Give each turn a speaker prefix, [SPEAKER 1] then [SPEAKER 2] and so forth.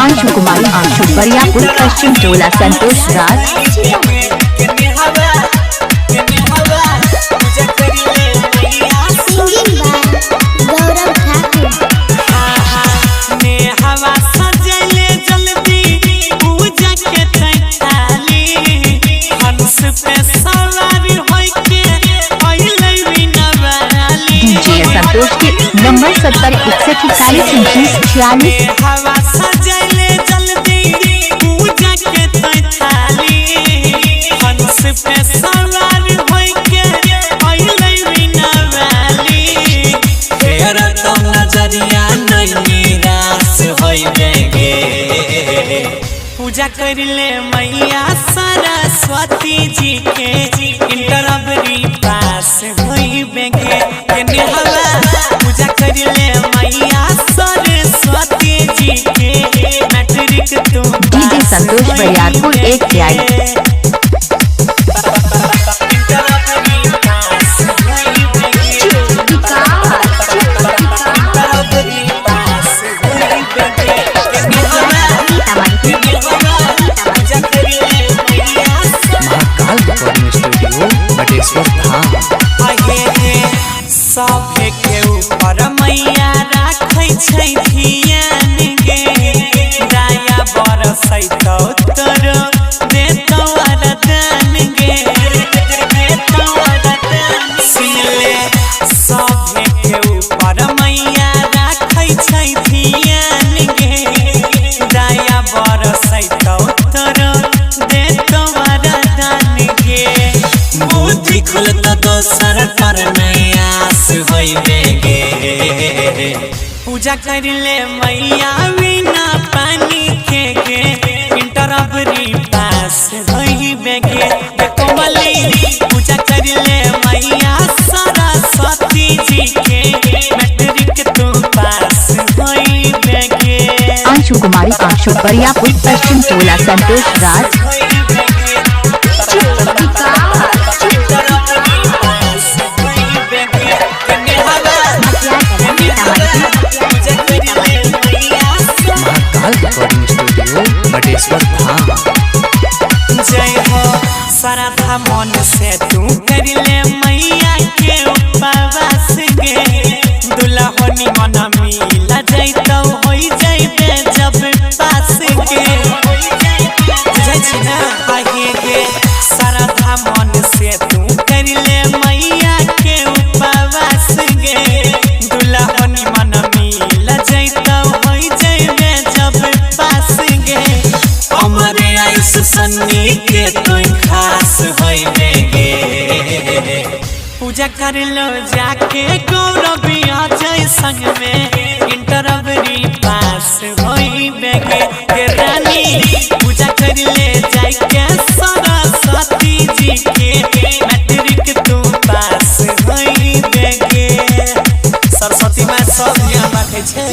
[SPEAKER 1] अंशु कुमारी अंशु बरियापुर पश्चिम टोला संतोष राज। संतोष के नंबर 70 61 41 46
[SPEAKER 2] पूजा कर ले मैया सरस्वती जी के इंटरवरी पास होई बेगे पूजा कर ले मैया सरस्वती जी के मैट्रिक तू
[SPEAKER 1] डीजे संतोष बरियापुर एक प्यारी
[SPEAKER 2] सभे के ऊपर मैया राखै छै धियान गे दया बरसैतौ तोर देतौ वरदान गे सुन ले सभे के ऊपर मैया राखै छै धियान गे दया बरसैतौ तोर देतौ वरदान गे बुद्धि खुलत दोसर पर मैया पूजा कर ले मैया बिना पानी के गे इंटरवरी पास होई बेगे कोमली पूजा कर ले मैया सरस्वती जी के मैट्रिक तू पास होई बेगे
[SPEAKER 1] अंशु कुमारी अंशु बरियापुर पश्चिम टोला संतोष राज।
[SPEAKER 2] जय हो श्रद्धा मन से तू कर ले मैया के उपवास गे दुल्हनी मन मिल जैतौ हो जैबे जब पास गे गे श्रद्धा मन से तू कर ले मैया के उपवास गे दुल्हनी मन मिल जैतौ हो जैबे जब पास गे हमरे आयुष सन्नी के तो खास होई बेगे पूजा कर लो जाके गौरव अजय संग में इंटरवरी पास होई बेगे के रानी पूजा कर ले जाके सरस्वती जी के मैट्रिक तू पास होई बेगे सरस्वती माँ सब ज्ञान रखे छै।